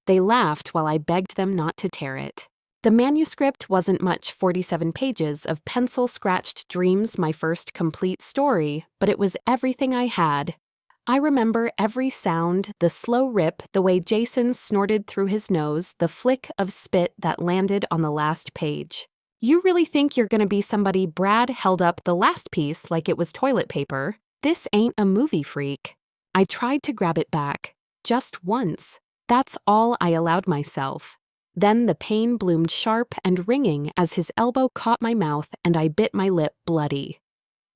They laughed while I begged them not to tear it. The manuscript wasn't much 47 pages of pencil-scratched dreams, my first complete story, but it was everything I had. I remember every sound, the slow rip, the way Jason snorted through his nose, the flick of spit that landed on the last page. You really think you're gonna be somebody? Brad held up the last piece like it was toilet paper. This ain't a movie, freak. I tried to grab it back. Just once. That's all I allowed myself. Then the pain bloomed sharp and ringing as his elbow caught my mouth and I bit my lip bloody.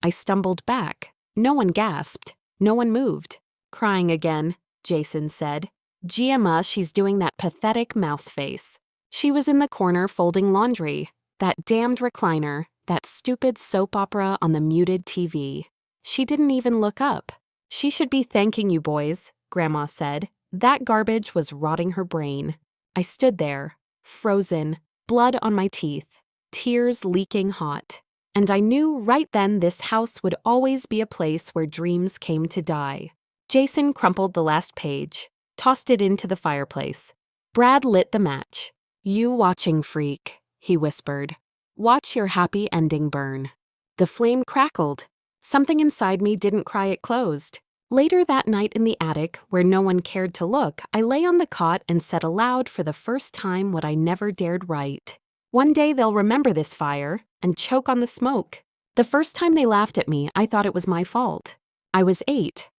I stumbled back. No one gasped. No one moved. Crying again, Jason said. Gemma, she's doing that pathetic mouse face. She was in the corner folding laundry. That damned recliner, that stupid soap opera on the muted TV. She didn't even look up. She should be thanking you boys, Grandma said. That garbage was rotting her brain. I stood there, frozen, blood on my teeth, tears leaking hot. And I knew right then this house would always be a place where dreams came to die. Jason crumpled the last page, tossed it into the fireplace. Brad lit the match. You watching, freak, he whispered. Watch your happy ending burn. The flame crackled. Something inside me didn't cry it closed. Later that night in the attic, where no one cared to look, I lay on the cot and said aloud for the first time what I never dared write. One day they'll remember this fire and choke on the smoke. The first time they laughed at me, I thought it was my fault. I was 8.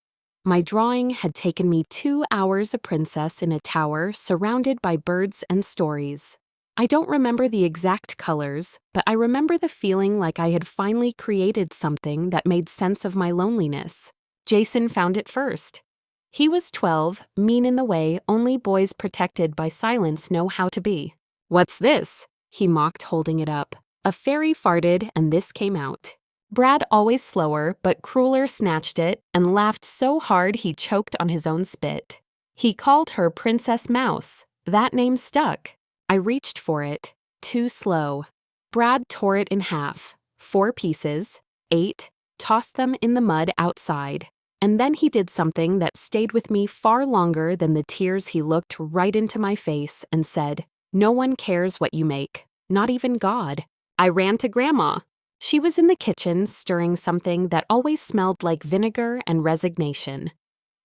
My drawing had taken me 2 hours a princess in a tower surrounded by birds and stories. I don't remember the exact colors, but I remember the feeling like I had finally created something that made sense of my loneliness. Jason found it first. He was 12, mean in the way only boys protected by silence know how to be. What's this? He mocked, holding it up. A fairy farted and this came out. Brad, always slower but crueler, snatched it and laughed so hard he choked on his own spit. He called her Princess Mouse. That name stuck. I reached for it. Too slow. Brad tore it in half. 4 pieces. 8. Tossed them in the mud outside. And then he did something that stayed with me far longer than the tears. He looked right into my face and said, "No one cares what you make. Not even God." I ran to Grandma. She was in the kitchen stirring something that always smelled like vinegar and resignation.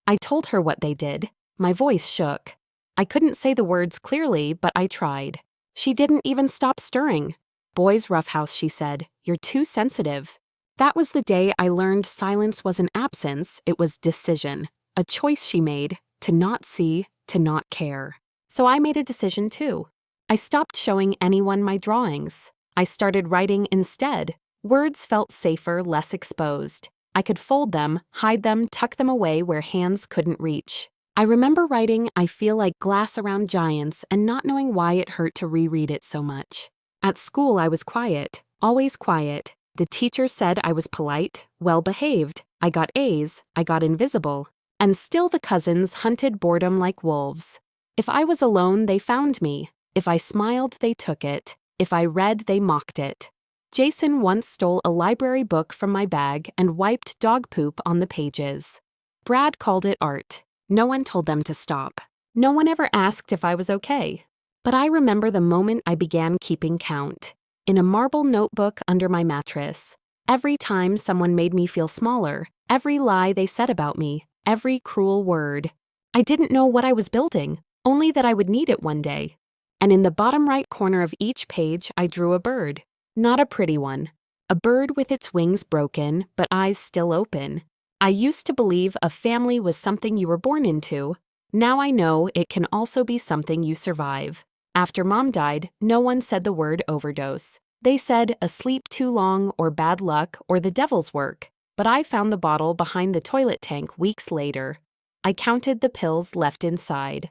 I told her what they did. My voice shook. I couldn't say the words clearly, but I tried. She didn't even stop stirring. "Boys' roughhouse," she said. "You're too sensitive." That was the day I learned silence wasn't absence, it was decision. A choice she made, to not see, to not care. So I made a decision too. I stopped showing anyone my drawings. I started writing instead. Words felt safer, less exposed. I could fold them, hide them, tuck them away where hands couldn't reach. I remember writing "I feel like glass around giants" and not knowing why it hurt to reread it so much. At school I was quiet, always quiet. The teacher said I was polite, well-behaved. I got A's, I got invisible. And still the cousins hunted boredom like wolves. If I was alone, they found me. If I smiled, they took it. If I read, they mocked it. Jason once stole a library book from my bag and wiped dog poop on the pages. Brad called it art. No one told them to stop. No one ever asked if I was okay. But I remember the moment I began keeping count. In a marble notebook under my mattress. Every time someone made me feel smaller, every lie they said about me, every cruel word. I didn't know what I was building, only that I would need it one day. And in the bottom right corner of each page, I drew a bird. Not a pretty one. A bird with its wings broken, but eyes still open. I used to believe a family was something you were born into. Now I know it can also be something you survive. After Mom died, no one said the word overdose. They said asleep too long or bad luck or the devil's work. But I found the bottle behind the toilet tank weeks later. I counted the pills left inside.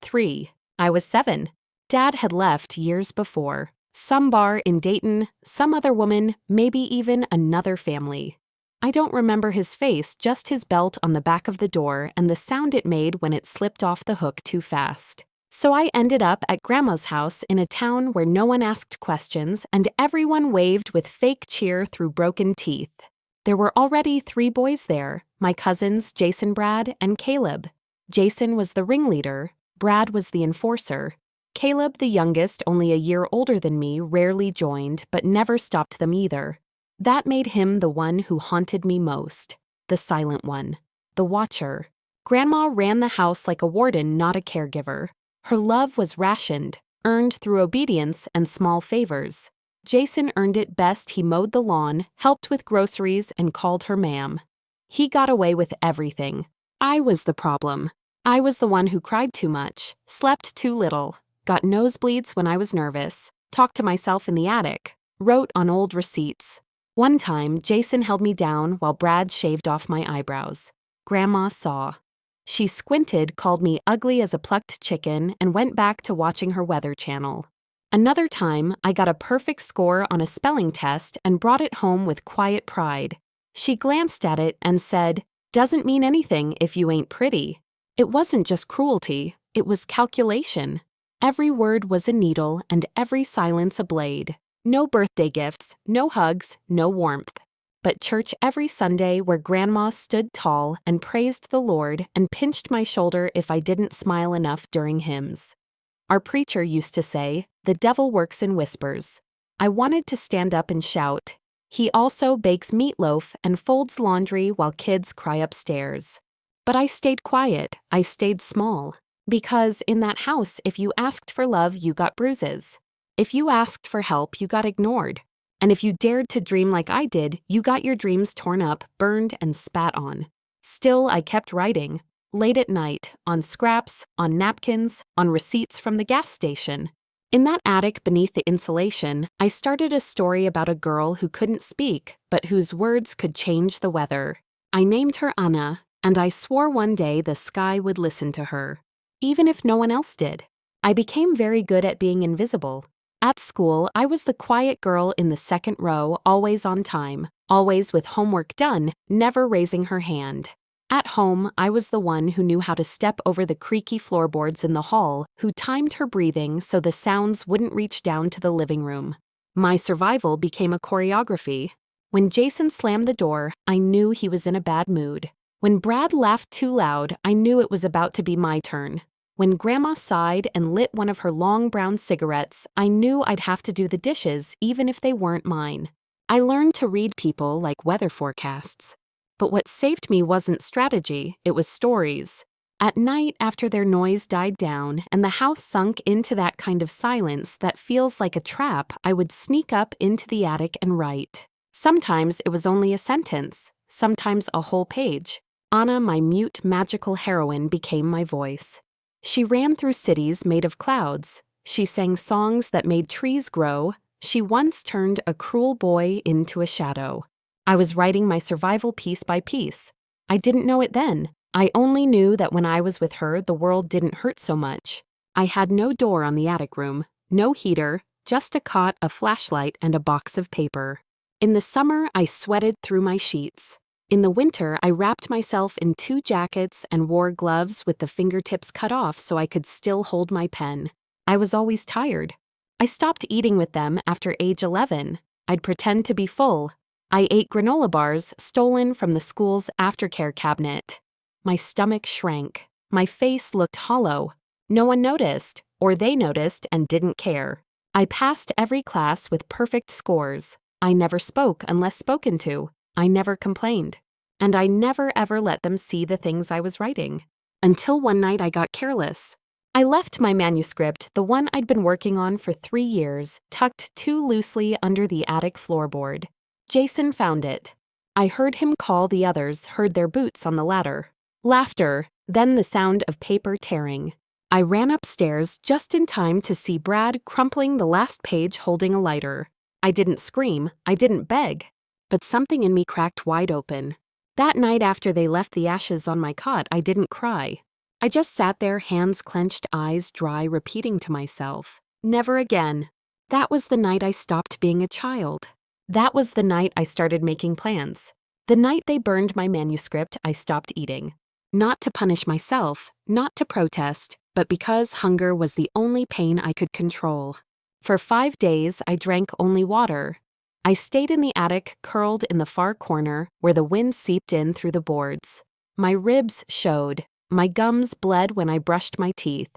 3. I was 7. Dad had left years before. Some bar in Dayton, some other woman, maybe even another family. I don't remember his face, just his belt on the back of the door and the sound it made when it slipped off the hook too fast. So I ended up at Grandma's house in a town where no one asked questions and everyone waved with fake cheer through broken teeth. There were already 3 boys there, my cousins Jason, Brad, and Caleb. Jason was the ringleader. Brad was the enforcer. Caleb, the youngest, only a year older than me, rarely joined, but never stopped them either. That made him the one who haunted me most. The silent one. The watcher. Grandma ran the house like a warden, not a caregiver. Her love was rationed, earned through obedience and small favors. Jason earned it best. He mowed the lawn, helped with groceries, and called her ma'am. He got away with everything. I was the problem. I was the one who cried too much, slept too little, got nosebleeds when I was nervous, talked to myself in the attic, wrote on old receipts. One time, Jason held me down while Brad shaved off my eyebrows. Grandma saw. She squinted, called me ugly as a plucked chicken, and went back to watching her Weather Channel. Another time, I got a perfect score on a spelling test and brought it home with quiet pride. She glanced at it and said, "Doesn't mean anything if you ain't pretty." It wasn't just cruelty, it was calculation. Every word was a needle and every silence a blade. No birthday gifts, no hugs, no warmth. But church every Sunday where Grandma stood tall and praised the Lord and pinched my shoulder if I didn't smile enough during hymns. Our preacher used to say, "The devil works in whispers." I wanted to stand up and shout. He also bakes meatloaf and folds laundry while kids cry upstairs. But I stayed quiet, I stayed small. Because in that house, if you asked for love, you got bruises. If you asked for help, you got ignored. And if you dared to dream like I did, you got your dreams torn up, burned, and spat on. Still, I kept writing. Late at night, on scraps, on napkins, on receipts from the gas station. In that attic beneath the insulation, I started a story about a girl who couldn't speak, but whose words could change the weather. I named her Anna, and I swore one day the sky would listen to her. Even if no one else did. I became very good at being invisible. At school, I was the quiet girl in the second row, always on time, always with homework done, never raising her hand. At home, I was the one who knew how to step over the creaky floorboards in the hall, who timed her breathing so the sounds wouldn't reach down to the living room. My survival became a choreography. When Jason slammed the door, I knew he was in a bad mood. When Brad laughed too loud, I knew it was about to be my turn. When Grandma sighed and lit one of her long brown cigarettes, I knew I'd have to do the dishes even if they weren't mine. I learned to read people like weather forecasts. But what saved me wasn't strategy, it was stories. At night, after their noise died down and the house sunk into that kind of silence that feels like a trap, I would sneak up into the attic and write. Sometimes it was only a sentence, sometimes a whole page. Anna, my mute, magical heroine, became my voice. She ran through cities made of clouds. She sang songs that made trees grow. She once turned a cruel boy into a shadow. I was writing my survival piece by piece. I didn't know it then. I only knew that when I was with her, the world didn't hurt so much. I had no door on the attic room, no heater, just a cot, a flashlight, and a box of paper. In the summer, I sweated through my sheets. In the winter, I wrapped myself in 2 jackets and wore gloves with the fingertips cut off so I could still hold my pen. I was always tired. I stopped eating with them after age 11. I'd pretend to be full. I ate granola bars stolen from the school's aftercare cabinet. My stomach shrank. My face looked hollow. No one noticed, or they noticed and didn't care. I passed every class with perfect scores. I never spoke unless spoken to. I never complained. And I never ever let them see the things I was writing. Until one night I got careless. I left my manuscript, the one I'd been working on for 3 years, tucked too loosely under the attic floorboard. Jason found it. I heard him call the others, heard their boots on the ladder. Laughter, then the sound of paper tearing. I ran upstairs just in time to see Brad crumpling the last page holding a lighter. I didn't scream, I didn't beg. But something in me cracked wide open. That night after they left the ashes on my cot, I didn't cry. I just sat there, hands clenched, eyes dry, repeating to myself, "Never again." That was the night I stopped being a child. That was the night I started making plans. The night they burned my manuscript, I stopped eating. Not to punish myself, not to protest, but because hunger was the only pain I could control. For 5 days, I drank only water. I stayed in the attic, curled in the far corner, where the wind seeped in through the boards. My ribs showed. My gums bled when I brushed my teeth.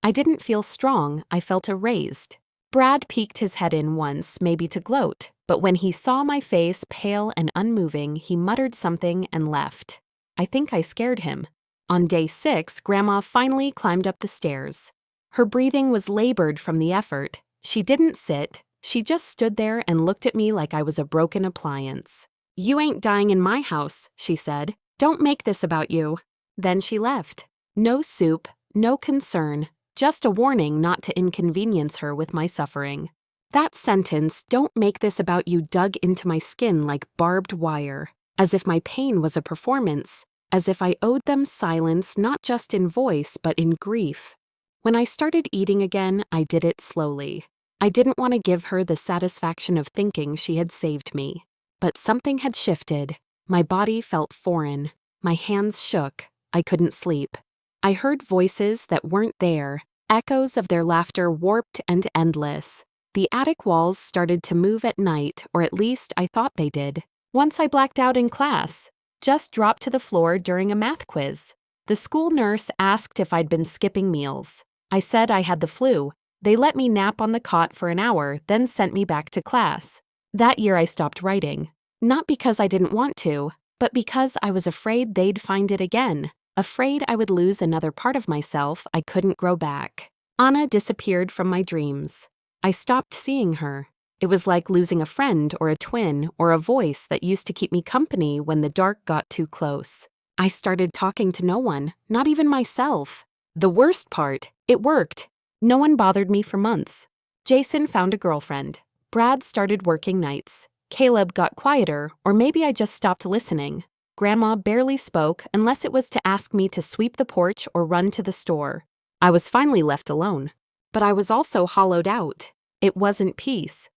I didn't feel strong, I felt erased. Brad peeked his head in once, maybe to gloat, but when he saw my face pale and unmoving, he muttered something and left. I think I scared him. On day 6, Grandma finally climbed up the stairs. Her breathing was labored from the effort. She didn't sit, she just stood there and looked at me like I was a broken appliance. "You ain't dying in my house," she said. "Don't make this about you." Then she left. No soup, no concern, just a warning not to inconvenience her with my suffering. That sentence, "Don't make this about you," dug into my skin like barbed wire, as if my pain was a performance, as if I owed them silence not just in voice but in grief. When I started eating again, I did it slowly. I didn't want to give her the satisfaction of thinking she had saved me. But something had shifted. My body felt foreign. My hands shook. I couldn't sleep. I heard voices that weren't there, echoes of their laughter warped and endless. The attic walls started to move at night, or at least I thought they did. Once I blacked out in class, just dropped to the floor during a math quiz. The school nurse asked if I'd been skipping meals. I said I had the flu. They let me nap on the cot for an hour, then sent me back to class. That year I stopped writing. Not because I didn't want to, but because I was afraid they'd find it again. Afraid I would lose another part of myself I couldn't grow back. Anna disappeared from my dreams. I stopped seeing her. It was like losing a friend or a twin or a voice that used to keep me company when the dark got too close. I started talking to no one, not even myself. The worst part, it worked. No one bothered me for months. Jason found a girlfriend. Brad started working nights. Caleb got quieter, or maybe I just stopped listening. Grandma barely spoke unless it was to ask me to sweep the porch or run to the store. I was finally left alone. But I was also hollowed out. It wasn't peace.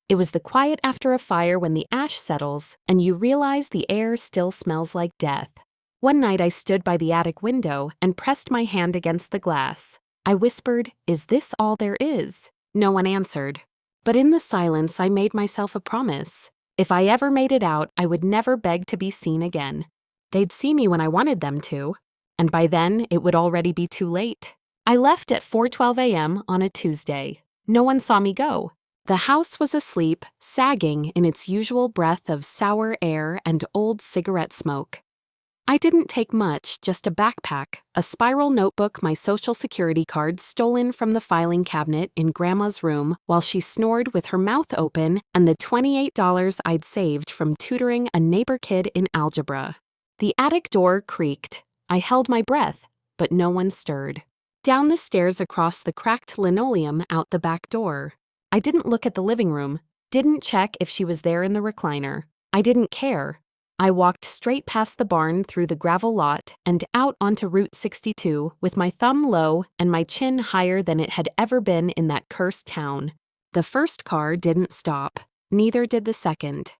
It was the quiet after a fire when the ash settles and you realize the air still smells like death. One night I stood by the attic window and pressed my hand against the glass. I whispered, "Is this all there is?" No one answered. But in the silence, I made myself a promise. If I ever made it out, I would never beg to be seen again. They'd see me when I wanted them to, and by then it would already be too late. I left at 4:12 a.m. on a Tuesday. No one saw me go. The house was asleep, sagging in its usual breath of sour air and old cigarette smoke. I didn't take much, just a backpack, a spiral notebook, my social security card stolen from the filing cabinet in Grandma's room while she snored with her mouth open, and the $28 I'd saved from tutoring a neighbor kid in algebra. The attic door creaked. I held my breath, but no one stirred. Down the stairs across the cracked linoleum out the back door. I didn't look at the living room, didn't check if she was there in the recliner. I didn't care. I walked straight past the barn through the gravel lot and out onto Route 62 with my thumb low and my chin higher than it had ever been in that cursed town. The first car didn't stop, neither did the second.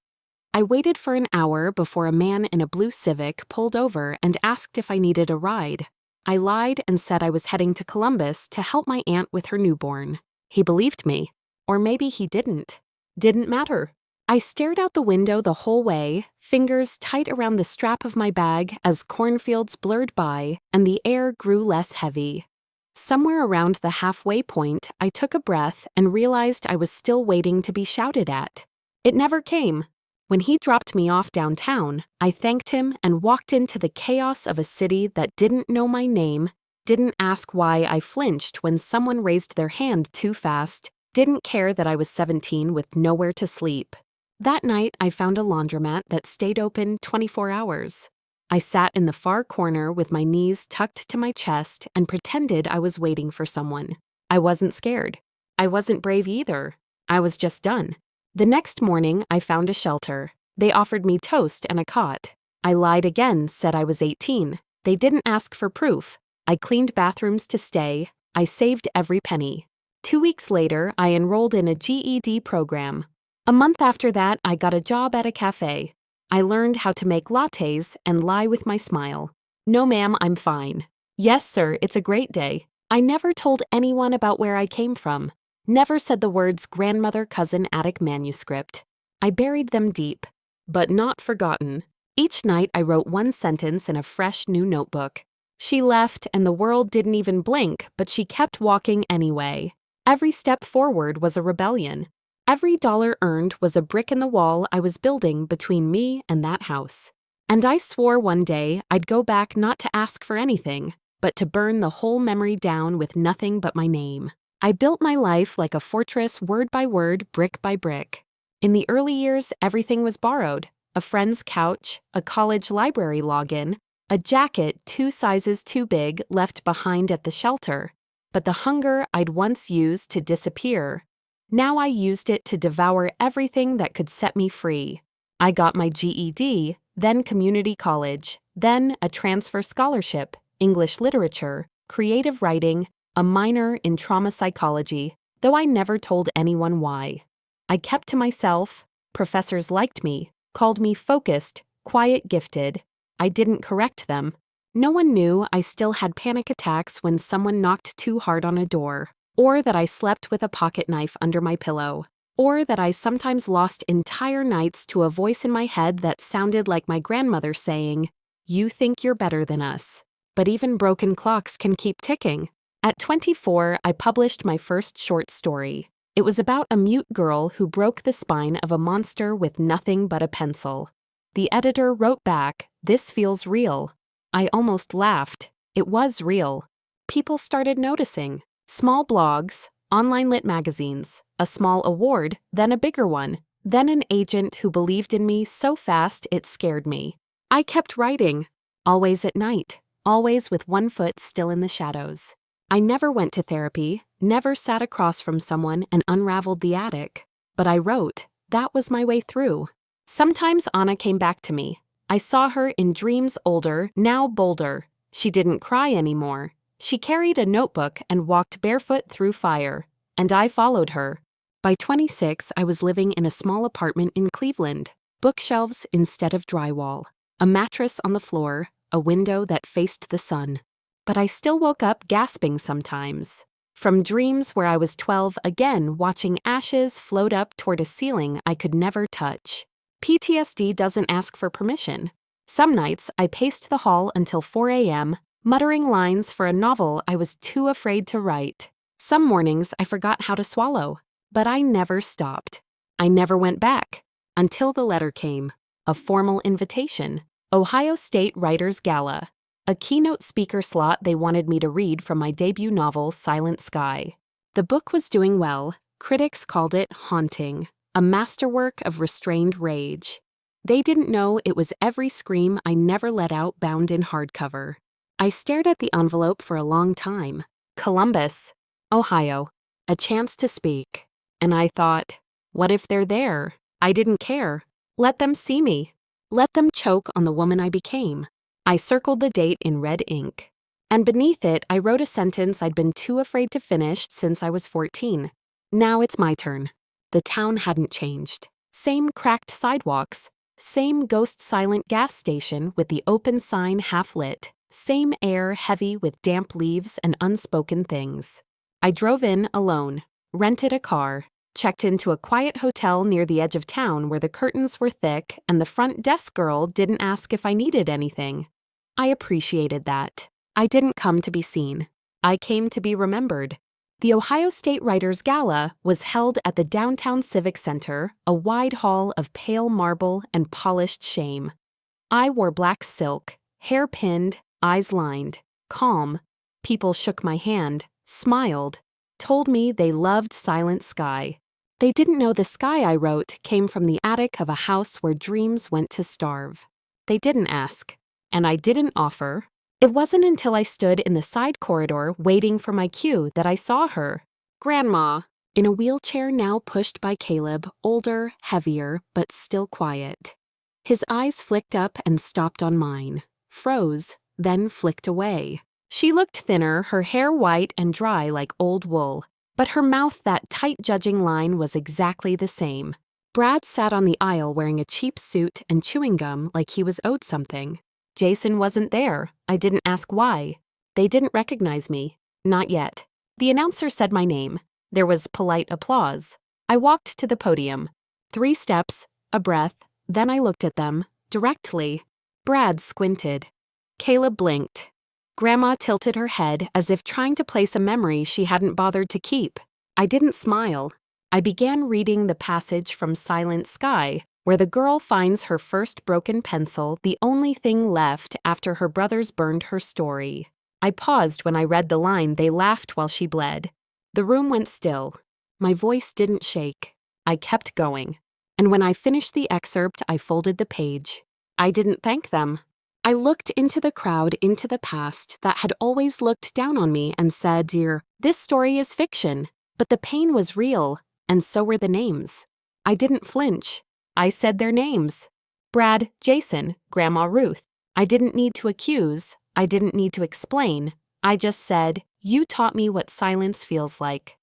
I waited for an hour before a man in a blue Civic pulled over and asked if I needed a ride. I lied and said I was heading to Columbus to help my aunt with her newborn. He believed me, or maybe he didn't. Didn't matter. I stared out the window the whole way, fingers tight around the strap of my bag as cornfields blurred by and the air grew less heavy. Somewhere around the halfway point, I took a breath and realized I was still waiting to be shouted at. It never came. When he dropped me off downtown, I thanked him and walked into the chaos of a city that didn't know my name, didn't ask why I flinched when someone raised their hand too fast, didn't care that I was 17 with nowhere to sleep. That night, I found a laundromat that stayed open 24 hours. I sat in the far corner with my knees tucked to my chest and pretended I was waiting for someone. I wasn't scared. I wasn't brave either. I was just done. The next morning, I found a shelter. They offered me toast and a cot. I lied again, said I was 18. They didn't ask for proof. I cleaned bathrooms to stay. I saved every penny. 2 weeks later, I enrolled in a GED program. A month after that, I got a job at a cafe. I learned how to make lattes and lie with my smile. "No, ma'am, I'm fine." "Yes, sir, it's a great day." I never told anyone about where I came from. Never said the words grandmother, cousin, attic, manuscript. I buried them deep, but not forgotten. Each night I wrote one sentence in a fresh new notebook. She left and the world didn't even blink, but she kept walking anyway. Every step forward was a rebellion. Every dollar earned was a brick in the wall I was building between me and that house. And I swore one day I'd go back not to ask for anything, but to burn the whole memory down with nothing but my name. I built my life like a fortress, word by word, brick by brick. In the early years, everything was borrowed. A friend's couch, a college library login, a jacket 2 sizes too big left behind at the shelter. But the hunger I'd once used to disappear, now I used it to devour everything that could set me free. I got my GED, then community college, then a transfer scholarship, English literature, creative writing, a minor in trauma psychology, though I never told anyone why. I kept to myself. Professors liked me, called me focused, quiet, gifted. I didn't correct them. No one knew I still had panic attacks when someone knocked too hard on a door, or that I slept with a pocket knife under my pillow, or that I sometimes lost entire nights to a voice in my head that sounded like my grandmother saying, "You think you're better than us." But even broken clocks can keep ticking. At 24, I published my first short story. It was about a mute girl who broke the spine of a monster with nothing but a pencil. The editor wrote back, "This feels real." I almost laughed. It was real. People started noticing. Small blogs, online lit magazines, a small award, then a bigger one, then an agent who believed in me so fast it scared me. I kept writing, always at night, always with one foot still in the shadows. I never went to therapy, never sat across from someone and unraveled the attic. But I wrote. That was my way through. Sometimes Anna came back to me. I saw her in dreams, older, now bolder. She didn't cry anymore. She carried a notebook and walked barefoot through fire. And I followed her. By 26, I was living in a small apartment in Cleveland. Bookshelves instead of drywall. A mattress on the floor, a window that faced the sun. But I still woke up gasping sometimes. From dreams where I was 12 again watching ashes float up toward a ceiling I could never touch. PTSD doesn't ask for permission. Some nights I paced the hall until 4 a.m., muttering lines for a novel I was too afraid to write. Some mornings I forgot how to swallow, but I never stopped. I never went back, until the letter came. A formal invitation. Ohio State Writers Gala. A keynote speaker slot they wanted me to read from my debut novel, Silent Sky. The book was doing well. Critics called it haunting. A masterwork of restrained rage. They didn't know it was every scream I never let out bound in hardcover. I stared at the envelope for a long time. Columbus, Ohio. A chance to speak. And I thought, what if they're there? I didn't care. Let them see me. Let them choke on the woman I became. I circled the date in red ink. And beneath it, I wrote a sentence I'd been too afraid to finish since I was 14. Now it's my turn. The town hadn't changed. Same cracked sidewalks. Same ghost-silent gas station with the open sign half-lit. Same air heavy with damp leaves and unspoken things. I drove in alone, rented a car, checked into a quiet hotel near the edge of town where the curtains were thick and the front desk girl didn't ask if I needed anything. I appreciated that. I didn't come to be seen. I came to be remembered. The Ohio State Writers Gala was held at the downtown Civic Center, a wide hall of pale marble and polished shame. I wore black silk, hair pinned, eyes lined, calm. People shook my hand, smiled, told me they loved Silent Sky. They didn't know the sky I wrote came from the attic of a house where dreams went to starve. They didn't ask, and I didn't offer. It wasn't until I stood in the side corridor waiting for my cue that I saw her, Grandma, in a wheelchair now pushed by Caleb, older, heavier, but still quiet. His eyes flicked up and stopped on mine, froze, then flicked away. She looked thinner, her hair white and dry like old wool, but her mouth that tight judging line was exactly the same. Brad sat on the aisle wearing a cheap suit and chewing gum like he was owed something. Jason wasn't there. I didn't ask why. They didn't recognize me. Not yet. The announcer said my name. There was polite applause. I walked to the podium. 3 steps, a breath, then I looked at them, directly. Brad squinted. Caleb blinked. Grandma tilted her head as if trying to place a memory she hadn't bothered to keep. I didn't smile. I began reading the passage from Silent Sky, where the girl finds her first broken pencil, the only thing left after her brothers burned her story. I paused when I read the line. They laughed while she bled. The room went still. My voice didn't shake. I kept going. And when I finished the excerpt, I folded the page. I didn't thank them. I looked into the crowd, into the past that had always looked down on me and said, "Dear, this story is fiction." But the pain was real, and so were the names. I didn't flinch. I said their names. Brad, Jason, Grandma Ruth. I didn't need to accuse. I didn't need to explain. I just said, "You taught me what silence feels like."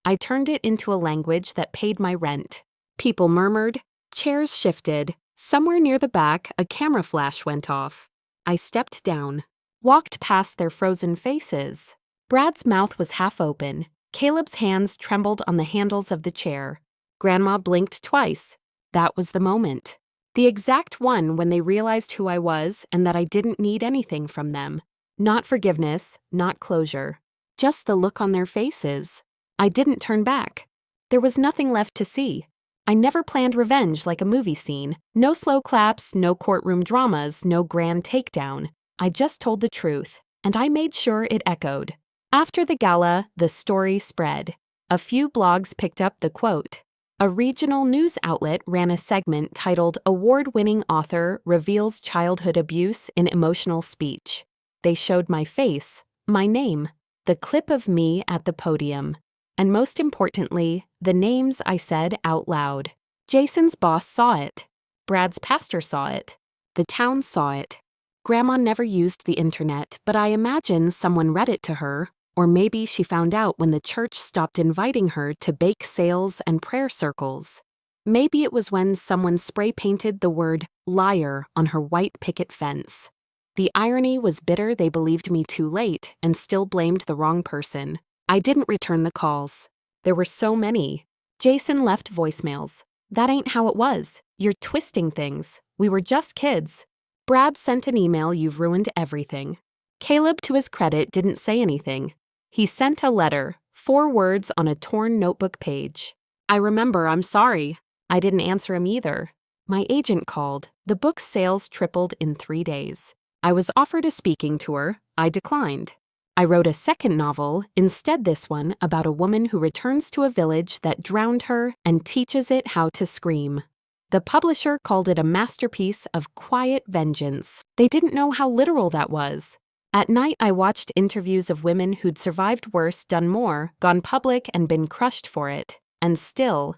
I turned it into a language that paid my rent. People murmured. Chairs shifted. Somewhere near the back, a camera flash went off. I stepped down, walked past their frozen faces. Brad's mouth was half open. Caleb's hands trembled on the handles of the chair. Grandma blinked twice. That was the moment. The exact one when they realized who I was and that I didn't need anything from them. Not forgiveness, not closure. Just the look on their faces. I didn't turn back. There was nothing left to see. I never planned revenge like a movie scene. No slow claps, no courtroom dramas, no grand takedown. I just told the truth, and I made sure it echoed. After the gala, the story spread. A few blogs picked up the quote. A regional news outlet ran a segment titled "Award-Winning Author Reveals Childhood Abuse in Emotional Speech." They showed my face, my name, the clip of me at the podium. And most importantly, the names I said out loud. Jason's boss saw it. Brad's pastor saw it. The town saw it. Grandma never used the internet, but I imagine someone read it to her, or maybe she found out when the church stopped inviting her to bake sales and prayer circles. Maybe it was when someone spray-painted the word "liar" on her white picket fence. The irony was bitter. They believed me too late and still blamed the wrong person. I didn't return the calls. There were so many. Jason left voicemails. "That ain't how it was. You're twisting things. We were just kids." Brad sent an email. "You've ruined everything." Caleb, to his credit, didn't say anything. He sent a letter, 4 words on a torn notebook page. I remember, "I'm sorry." I didn't answer him either. My agent called. The book's sales tripled in 3 days. I was offered a speaking tour. I declined. I wrote a second novel, instead this one, about a woman who returns to a village that drowned her and teaches it how to scream. The publisher called it a masterpiece of quiet vengeance. They didn't know how literal that was. At night, I watched interviews of women who'd survived worse, done more, gone public, and been crushed for it. And still,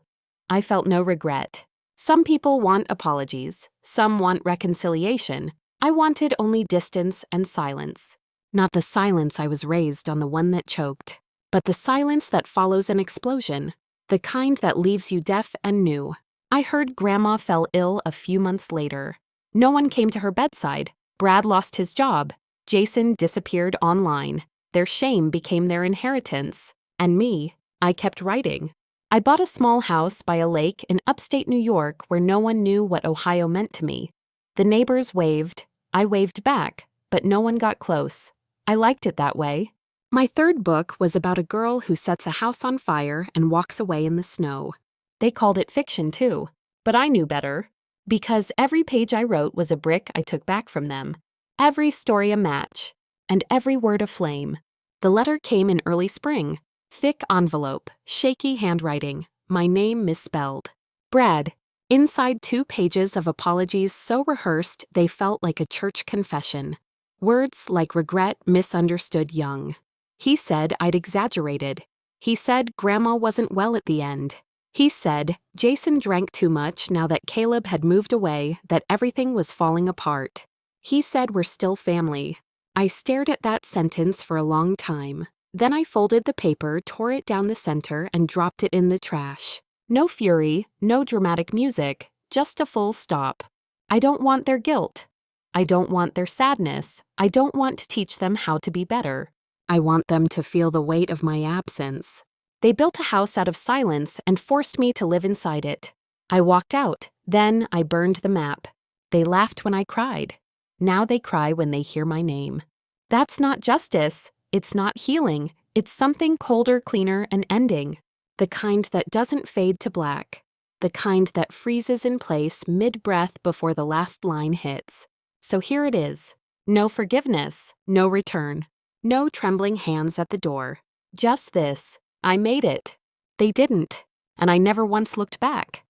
I felt no regret. Some people want apologies. Some want reconciliation. I wanted only distance and silence. Not the silence I was raised on, the one that choked, but the silence that follows an explosion, the kind that leaves you deaf and new. I heard Grandma fell ill a few months later. No one came to her bedside. Brad lost his job. Jason disappeared online. Their shame became their inheritance. And me, I kept writing. I bought a small house by a lake in upstate New York where no one knew what Ohio meant to me. The neighbors waved. I waved back, but no one got close. I liked it that way. My third book was about a girl who sets a house on fire and walks away in the snow. They called it fiction too, but I knew better. Because every page I wrote was a brick I took back from them. Every story a match, and every word a flame. The letter came in early spring. Thick envelope, shaky handwriting, my name misspelled. Brad. Inside 2 pages of apologies so rehearsed they felt like a church confession. Words like regret, misunderstood, young. He said I'd exaggerated. He said Grandma wasn't well at the end. He said Jason drank too much now that Caleb had moved away, that everything was falling apart. He said we're still family. I stared at that sentence for a long time. Then I folded the paper, tore it down the center, and dropped it in the trash. No fury, no dramatic music, just a full stop. I don't want their guilt. I don't want their sadness. I don't want to teach them how to be better. I want them to feel the weight of my absence. They built a house out of silence and forced me to live inside it. I walked out. Then I burned the map. They laughed when I cried. Now they cry when they hear my name. That's not justice. It's not healing. It's something colder, cleaner, and ending. The kind that doesn't fade to black. The kind that freezes in place mid-breath before the last line hits. So here it is. No forgiveness, no return, no trembling hands at the door. Just this: I made it. They didn't, and I never once looked back.